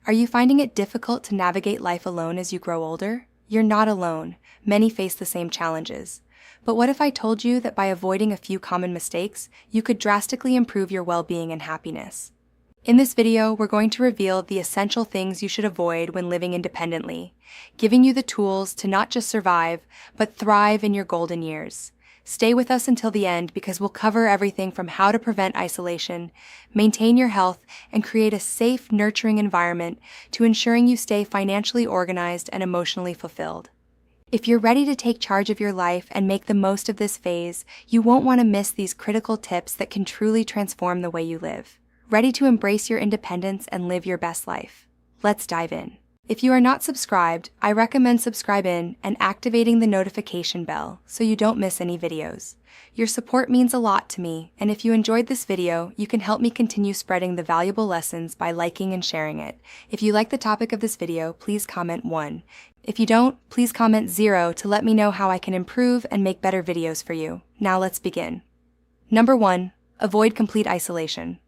Are you finding it difficult to navigate life alone as you grow older? You're not alone. Many face the same challenges. But what if I told you that by avoiding a few common mistakes, you could drastically improve your well-being and happiness? In this video, we're going to reveal the essential things you should avoid when living independently, giving you the tools to not just survive, but thrive in your golden years. Stay with us until the end because we'll cover everything from how to prevent isolation, maintain your health, and create a safe, nurturing environment to ensuring you stay financially organized and emotionally fulfilled. If you're ready to take charge of your life and make the most of this phase, you won't want to miss these critical tips that can truly transform the way you live. Ready to embrace your independence and live your best life? Let's dive in. If you are not subscribed, I recommend subscribing and activating the notification bell so you don't miss any videos. Your support means a lot to me, and if you enjoyed this video, you can help me continue spreading the valuable lessons by liking and sharing it. If you like the topic of this video, please comment 1. If you don't, please comment 0 to let me know how I can improve and make better videos for you. Now let's begin. Number 1. Avoid complete isolation.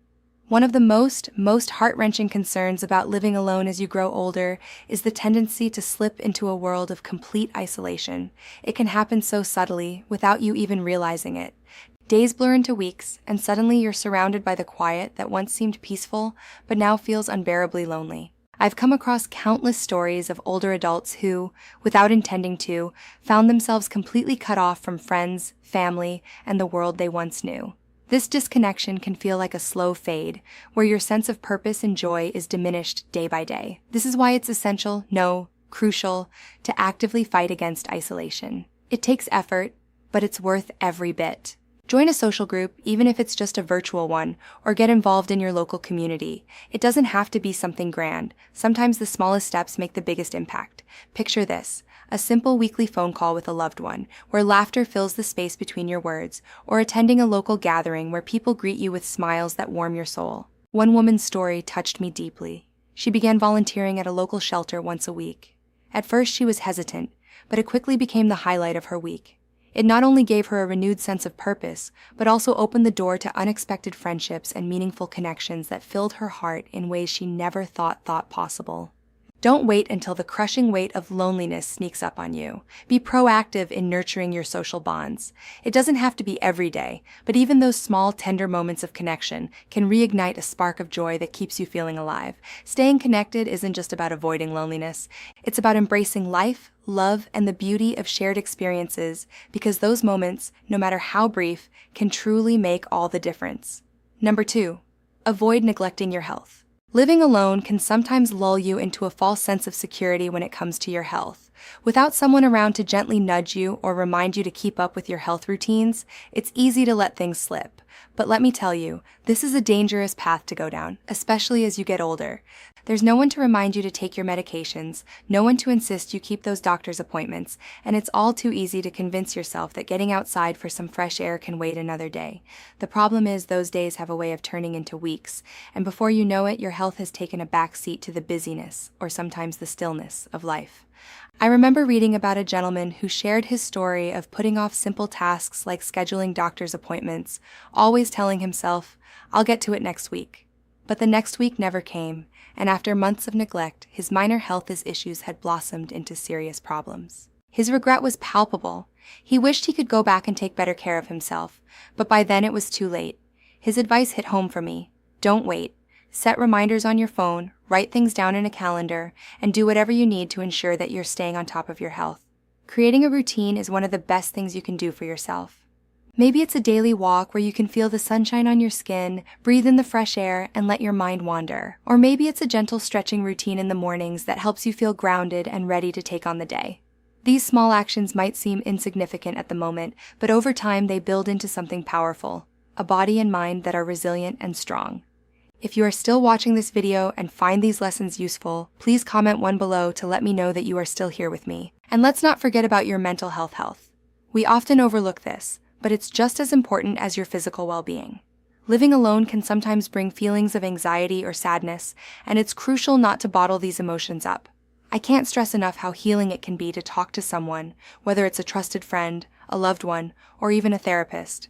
One of the most heart-wrenching concerns about living alone as you grow older is the tendency to slip into a world of complete isolation. It can happen so subtly, without you even realizing it. Days blur into weeks, and suddenly you're surrounded by the quiet that once seemed peaceful, but now feels unbearably lonely. I've come across countless stories of older adults who, without intending to, found themselves completely cut off from friends, family, and the world they once knew. This disconnection can feel like a slow fade, where your sense of purpose and joy is diminished day by day. This is why it's essential, crucial, to actively fight against isolation. It takes effort, but it's worth every bit. Join a social group, even if it's just a virtual one, or get involved in your local community. It doesn't have to be something grand. Sometimes the smallest steps make the biggest impact. Picture this. A simple weekly phone call with a loved one, where laughter fills the space between your words, or attending a local gathering where people greet you with smiles that warm your soul. One woman's story touched me deeply. She began volunteering at a local shelter once a week. At first she was hesitant, but it quickly became the highlight of her week. It not only gave her a renewed sense of purpose, but also opened the door to unexpected friendships and meaningful connections that filled her heart in ways she never thought possible. Don't wait until the crushing weight of loneliness sneaks up on you. Be proactive in nurturing your social bonds. It doesn't have to be every day, but even those small, tender moments of connection can reignite a spark of joy that keeps you feeling alive. Staying connected isn't just about avoiding loneliness. It's about embracing life, love, and the beauty of shared experiences, because those moments, no matter how brief, can truly make all the difference. Number 2. Avoid neglecting your health. Living alone can sometimes lull you into a false sense of security when it comes to your health. Without someone around to gently nudge you or remind you to keep up with your health routines, it's easy to let things slip. But let me tell you, this is a dangerous path to go down, especially as you get older. There's no one to remind you to take your medications, no one to insist you keep those doctor's appointments, and it's all too easy to convince yourself that getting outside for some fresh air can wait another day. The problem is those days have a way of turning into weeks, and before you know it, your health has taken a back seat to the busyness, or sometimes the stillness, of life. I remember reading about a gentleman who shared his story of putting off simple tasks like scheduling doctor's appointments, always telling himself, "I'll get to it next week." But the next week never came, and after months of neglect, his minor health issues had blossomed into serious problems. His regret was palpable. He wished he could go back and take better care of himself, but by then it was too late. His advice hit home for me. Don't wait. Set reminders on your phone, write things down in a calendar, and do whatever you need to ensure that you're staying on top of your health. Creating a routine is one of the best things you can do for yourself. Maybe it's a daily walk where you can feel the sunshine on your skin, breathe in the fresh air, and let your mind wander. Or maybe it's a gentle stretching routine in the mornings that helps you feel grounded and ready to take on the day. These small actions might seem insignificant at the moment, but over time they build into something powerful, a body and mind that are resilient and strong. If you are still watching this video and find these lessons useful, please comment 1 below to let me know that you are still here with me. And let's not forget about your mental health. We often overlook this, but it's just as important as your physical well-being. Living alone can sometimes bring feelings of anxiety or sadness, and it's crucial not to bottle these emotions up. I can't stress enough how healing it can be to talk to someone, whether it's a trusted friend, a loved one, or even a therapist.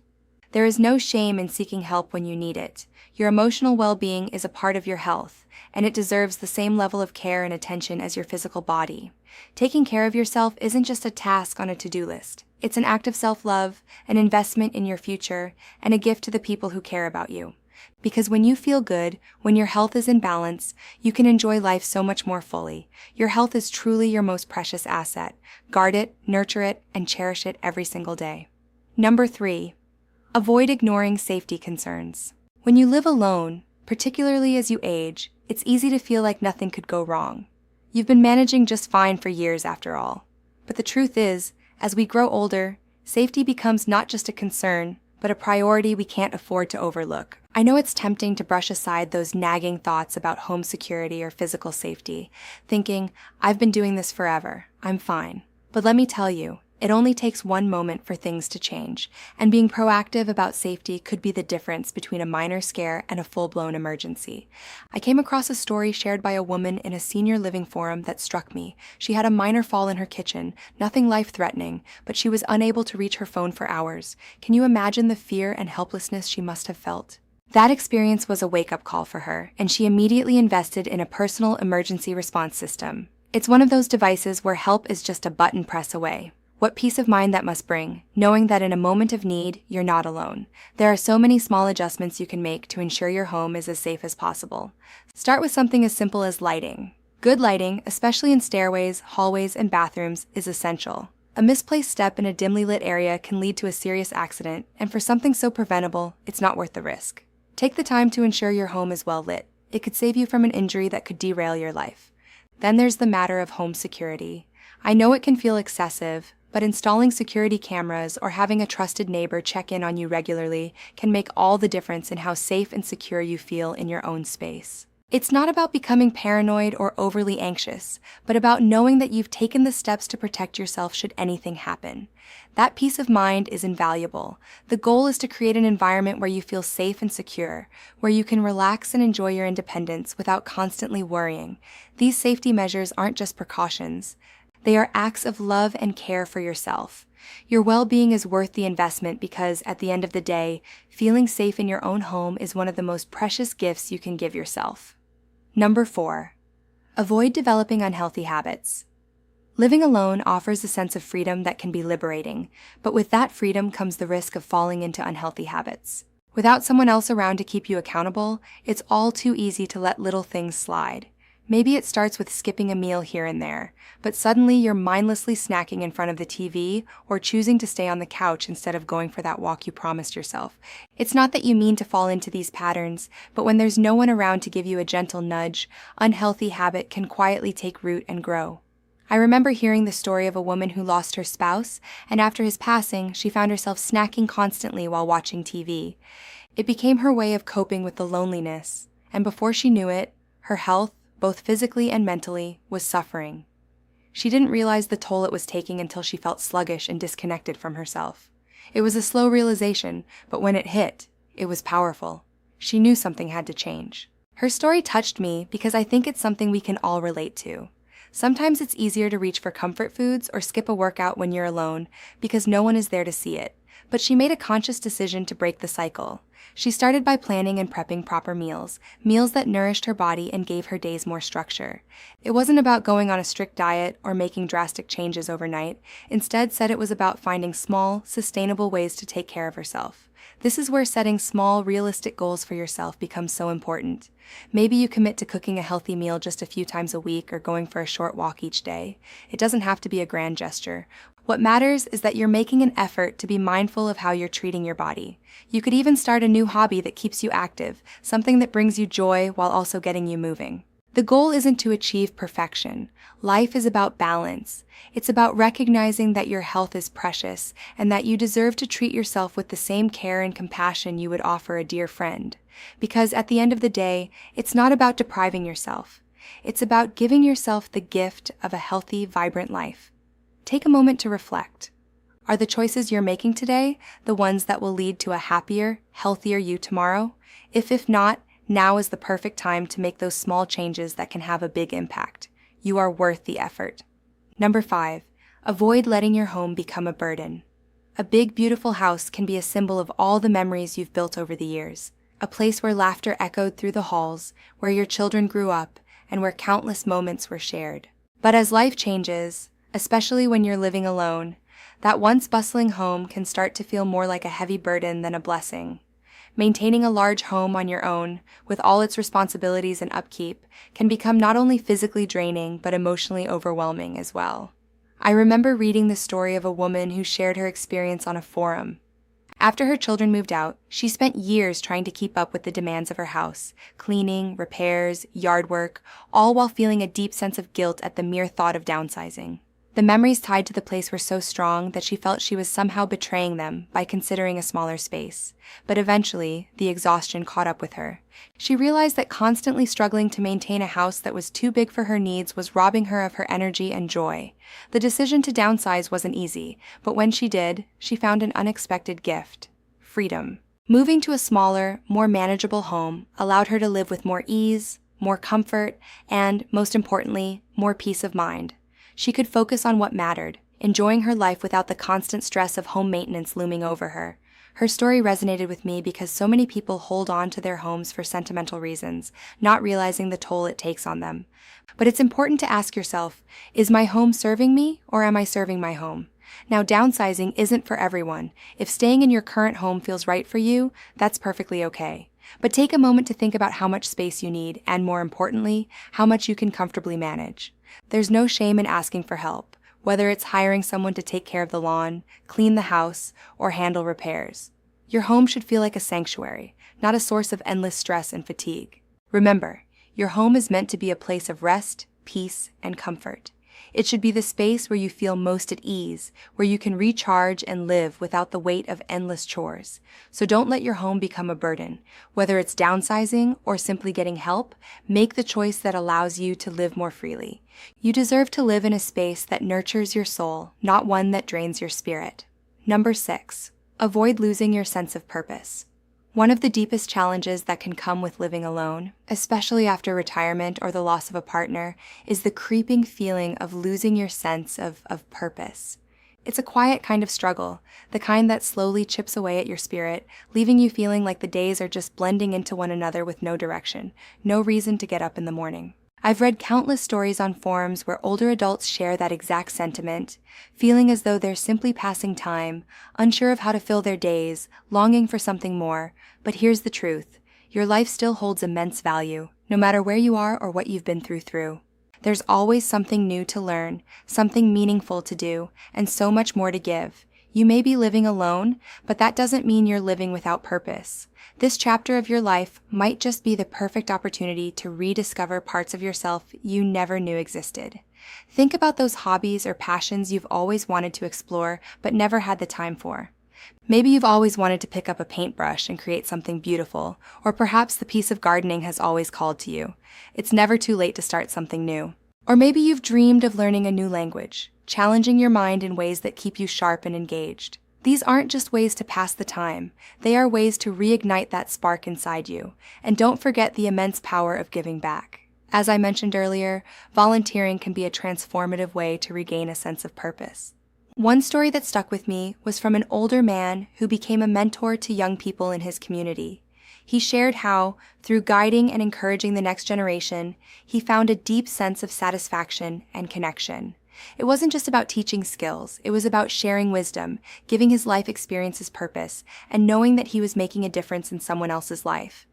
There is no shame in seeking help when you need it. Your emotional well-being is a part of your health, and it deserves the same level of care and attention as your physical body. Taking care of yourself isn't just a task on a to-do list. It's an act of self-love, an investment in your future, and a gift to the people who care about you. Because when you feel good, when your health is in balance, you can enjoy life so much more fully. Your health is truly your most precious asset. Guard it, nurture it, and cherish it every single day. Number 3. Avoid ignoring safety concerns. When you live alone, particularly as you age, it's easy to feel like nothing could go wrong. You've been managing just fine for years after all. But the truth is, as we grow older, safety becomes not just a concern, but a priority we can't afford to overlook. I know it's tempting to brush aside those nagging thoughts about home security or physical safety, thinking, I've been doing this forever, I'm fine. But let me tell you, it only takes one moment for things to change, and being proactive about safety could be the difference between a minor scare and a full-blown emergency. I came across a story shared by a woman in a senior living forum that struck me. She had a minor fall in her kitchen, nothing life-threatening, but she was unable to reach her phone for hours. Can you imagine the fear and helplessness she must have felt? That experience was a wake-up call for her, and she immediately invested in a personal emergency response system. It's one of those devices where help is just a button press away. What peace of mind that must bring, knowing that in a moment of need, you're not alone. There are so many small adjustments you can make to ensure your home is as safe as possible. Start with something as simple as lighting. Good lighting, especially in stairways, hallways, and bathrooms, is essential. A misplaced step in a dimly lit area can lead to a serious accident, and for something so preventable, it's not worth the risk. Take the time to ensure your home is well lit. It could save you from an injury that could derail your life. Then there's the matter of home security. I know it can feel excessive, but installing security cameras or having a trusted neighbor check in on you regularly can make all the difference in how safe and secure you feel in your own space. It's not about becoming paranoid or overly anxious, but about knowing that you've taken the steps to protect yourself should anything happen. That peace of mind is invaluable. The goal is to create an environment where you feel safe and secure, where you can relax and enjoy your independence without constantly worrying. These safety measures aren't just precautions. They are acts of love and care for yourself. Your well-being is worth the investment because, at the end of the day, feeling safe in your own home is one of the most precious gifts you can give yourself. Number 4. Avoid developing unhealthy habits. Living alone offers a sense of freedom that can be liberating, but with that freedom comes the risk of falling into unhealthy habits. Without someone else around to keep you accountable, it's all too easy to let little things slide. Maybe it starts with skipping a meal here and there, but suddenly you're mindlessly snacking in front of the TV or choosing to stay on the couch instead of going for that walk you promised yourself. It's not that you mean to fall into these patterns, but when there's no one around to give you a gentle nudge, unhealthy habit can quietly take root and grow. I remember hearing the story of a woman who lost her spouse, and after his passing, she found herself snacking constantly while watching TV. It became her way of coping with the loneliness, and before she knew it, her health, both physically and mentally, was suffering. She didn't realize the toll it was taking until she felt sluggish and disconnected from herself. It was a slow realization, but when it hit, it was powerful. She knew something had to change. Her story touched me because I think it's something we can all relate to. Sometimes it's easier to reach for comfort foods or skip a workout when you're alone because no one is there to see it. But she made a conscious decision to break the cycle. She started by planning and prepping proper meals that nourished her body and gave her days more structure. It wasn't about going on a strict diet or making drastic changes overnight. Instead, said it was about finding small, sustainable ways to take care of herself. This is where setting small, realistic goals for yourself becomes so important. Maybe you commit to cooking a healthy meal just a few times a week or going for a short walk each day. It doesn't have to be a grand gesture. What matters is that you're making an effort to be mindful of how you're treating your body. You could even start a new hobby that keeps you active, something that brings you joy while also getting you moving. The goal isn't to achieve perfection. Life is about balance. It's about recognizing that your health is precious and that you deserve to treat yourself with the same care and compassion you would offer a dear friend. Because at the end of the day, it's not about depriving yourself. It's about giving yourself the gift of a healthy, vibrant life. Take a moment to reflect. Are the choices you're making today the ones that will lead to a happier, healthier you tomorrow? If not, now is the perfect time to make those small changes that can have a big impact. You are worth the effort. Number 5, avoid letting your home become a burden. A big, beautiful house can be a symbol of all the memories you've built over the years. A place where laughter echoed through the halls, where your children grew up, and where countless moments were shared. But as life changes, especially when you're living alone, that once bustling home can start to feel more like a heavy burden than a blessing. Maintaining a large home on your own, with all its responsibilities and upkeep, can become not only physically draining but emotionally overwhelming as well. I remember reading the story of a woman who shared her experience on a forum. After her children moved out, she spent years trying to keep up with the demands of her house, cleaning, repairs, yard work, all while feeling a deep sense of guilt at the mere thought of downsizing. The memories tied to the place were so strong that she felt she was somehow betraying them by considering a smaller space. But eventually, the exhaustion caught up with her. She realized that constantly struggling to maintain a house that was too big for her needs was robbing her of her energy and joy. The decision to downsize wasn't easy, but when she did, she found an unexpected gift: freedom. Moving to a smaller, more manageable home allowed her to live with more ease, more comfort, and, most importantly, more peace of mind. She could focus on what mattered, enjoying her life without the constant stress of home maintenance looming over her. Her story resonated with me because so many people hold on to their homes for sentimental reasons, not realizing the toll it takes on them. But it's important to ask yourself, is my home serving me, or am I serving my home? Now, downsizing isn't for everyone. If staying in your current home feels right for you, that's perfectly okay. But take a moment to think about how much space you need, and more importantly, how much you can comfortably manage. There's no shame in asking for help, whether it's hiring someone to take care of the lawn, clean the house, or handle repairs. Your home should feel like a sanctuary, not a source of endless stress and fatigue. Remember, your home is meant to be a place of rest, peace, and comfort. It should be the space where you feel most at ease, where you can recharge and live without the weight of endless chores. So don't let your home become a burden. Whether it's downsizing or simply getting help, make the choice that allows you to live more freely. You deserve to live in a space that nurtures your soul, not one that drains your spirit. Number 6. Avoid losing your sense of purpose. One of the deepest challenges that can come with living alone, especially after retirement or the loss of a partner, is the creeping feeling of losing your sense of purpose. It's a quiet kind of struggle, the kind that slowly chips away at your spirit, leaving you feeling like the days are just blending into one another with no direction, no reason to get up in the morning. I've read countless stories on forums where older adults share that exact sentiment, feeling as though they're simply passing time, unsure of how to fill their days, longing for something more. But here's the truth: your life still holds immense value, no matter where you are or what you've been through. There's always something new to learn, something meaningful to do, and so much more to give. You may be living alone, but that doesn't mean you're living without purpose. This chapter of your life might just be the perfect opportunity to rediscover parts of yourself you never knew existed. Think about those hobbies or passions you've always wanted to explore but never had the time for. Maybe you've always wanted to pick up a paintbrush and create something beautiful, or perhaps the piece of gardening has always called to you. It's never too late to start something new. Or maybe you've dreamed of learning a new language, challenging your mind in ways that keep you sharp and engaged. These aren't just ways to pass the time, they are ways to reignite that spark inside you. And don't forget the immense power of giving back. As I mentioned earlier, volunteering can be a transformative way to regain a sense of purpose. One story that stuck with me was from an older man who became a mentor to young people in his community. He shared how, through guiding and encouraging the next generation, he found a deep sense of satisfaction and connection. It wasn't just about teaching skills, it was about sharing wisdom, giving his life experiences purpose, and knowing that he was making a difference in someone else's life.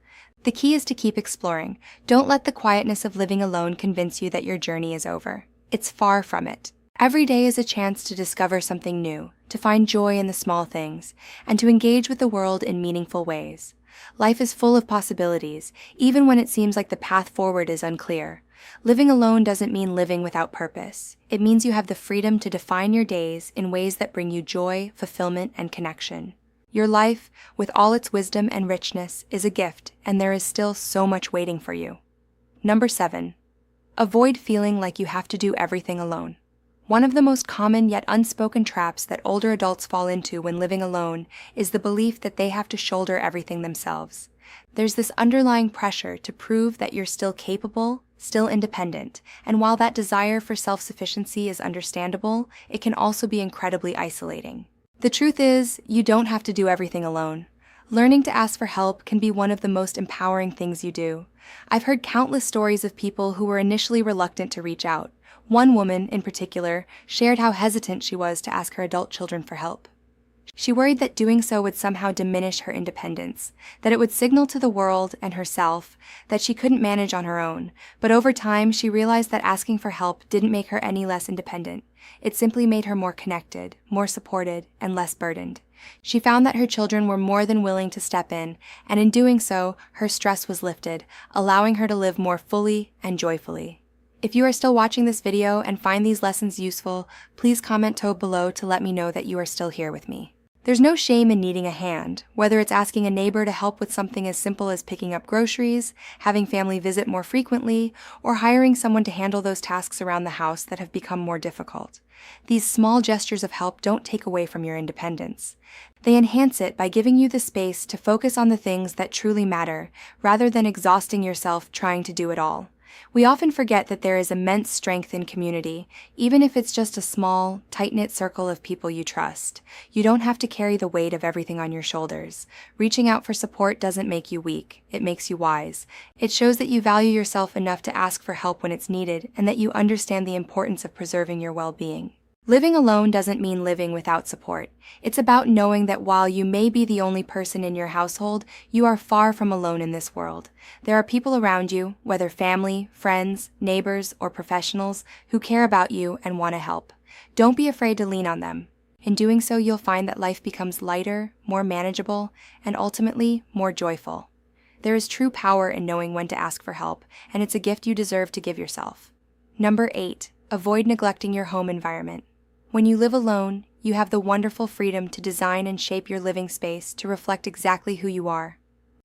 The key is to keep exploring. Don't let the quietness of living alone convince you that your journey is over. It's far from it. Every day is a chance to discover something new, to find joy in the small things, and to engage with the world in meaningful ways. Life is full of possibilities, even when it seems like the path forward is unclear. Living alone doesn't mean living without purpose. It means you have the freedom to define your days in ways that bring you joy, fulfillment, and connection. Your life, with all its wisdom and richness, is a gift, and there is still so much waiting for you. Number 7. Avoid feeling like you have to do everything alone. One of the most common yet unspoken traps that older adults fall into when living alone is the belief that they have to shoulder everything themselves. There's this underlying pressure to prove that you're still capable, still independent, and while that desire for self-sufficiency is understandable, it can also be incredibly isolating. The truth is, you don't have to do everything alone. Learning to ask for help can be one of the most empowering things you do. I've heard countless stories of people who were initially reluctant to reach out. One woman, in particular, shared how hesitant she was to ask her adult children for help. She worried that doing so would somehow diminish her independence, that it would signal to the world and herself that she couldn't manage on her own. But over time, she realized that asking for help didn't make her any less independent. It simply made her more connected, more supported, and less burdened. She found that her children were more than willing to step in, and in doing so, her stress was lifted, allowing her to live more fully and joyfully. If you are still watching this video and find these lessons useful, please comment below to let me know that you are still here with me. There's no shame in needing a hand, whether it's asking a neighbor to help with something as simple as picking up groceries, having family visit more frequently, or hiring someone to handle those tasks around the house that have become more difficult. These small gestures of help don't take away from your independence. They enhance it by giving you the space to focus on the things that truly matter, rather than exhausting yourself trying to do it all. We often forget that there is immense strength in community, even if it's just a small, tight-knit circle of people you trust. You don't have to carry the weight of everything on your shoulders. Reaching out for support doesn't make you weak, it makes you wise. It shows that you value yourself enough to ask for help when it's needed, and that you understand the importance of preserving your well-being. Living alone doesn't mean living without support. It's about knowing that while you may be the only person in your household, you are far from alone in this world. There are people around you, whether family, friends, neighbors, or professionals, who care about you and want to help. Don't be afraid to lean on them. In doing so, you'll find that life becomes lighter, more manageable, and ultimately, more joyful. There is true power in knowing when to ask for help, and it's a gift you deserve to give yourself. Number 8. Avoid neglecting your home environment. When you live alone, you have the wonderful freedom to design and shape your living space to reflect exactly who you are.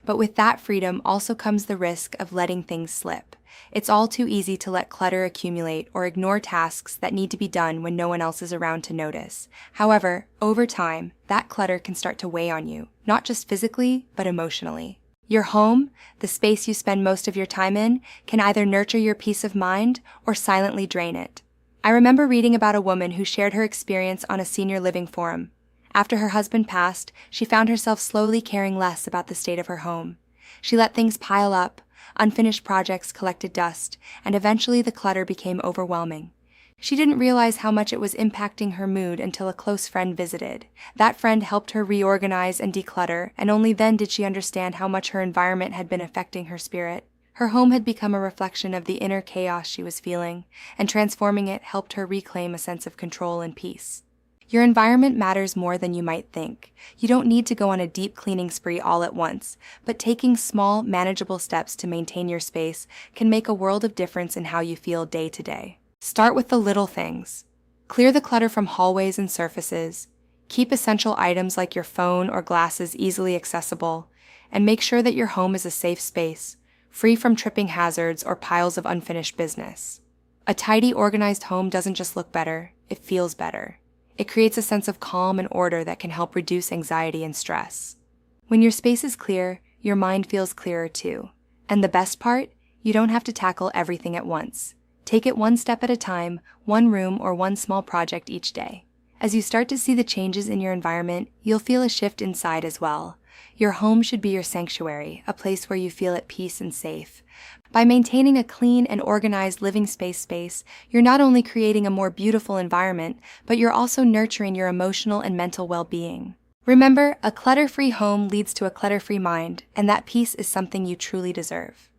But with that freedom also comes the risk of letting things slip. It's all too easy to let clutter accumulate or ignore tasks that need to be done when no one else is around to notice. However, over time, that clutter can start to weigh on you, not just physically, but emotionally. Your home, the space you spend most of your time in, can either nurture your peace of mind or silently drain it. I remember reading about a woman who shared her experience on a senior living forum. After her husband passed, she found herself slowly caring less about the state of her home. She let things pile up, unfinished projects collected dust, and eventually the clutter became overwhelming. She didn't realize how much it was impacting her mood until a close friend visited. That friend helped her reorganize and declutter, and only then did she understand how much her environment had been affecting her spirit. Her home had become a reflection of the inner chaos she was feeling, and transforming it helped her reclaim a sense of control and peace. Your environment matters more than you might think. You don't need to go on a deep cleaning spree all at once, but taking small, manageable steps to maintain your space can make a world of difference in how you feel day to day. Start with the little things. Clear the clutter from hallways and surfaces. Keep essential items like your phone or glasses easily accessible, and make sure that your home is a safe space, free from tripping hazards or piles of unfinished business. A tidy, organized home doesn't just look better, it feels better. It creates a sense of calm and order that can help reduce anxiety and stress. When your space is clear, your mind feels clearer too. And the best part? You don't have to tackle everything at once. Take it one step at a time, one room or one small project each day. As you start to see the changes in your environment, you'll feel a shift inside as well. Your home should be your sanctuary, a place where you feel at peace and safe. By maintaining a clean and organized living space, you're not only creating a more beautiful environment, but you're also nurturing your emotional and mental well-being. Remember, a clutter-free home leads to a clutter-free mind, and that peace is something you truly deserve.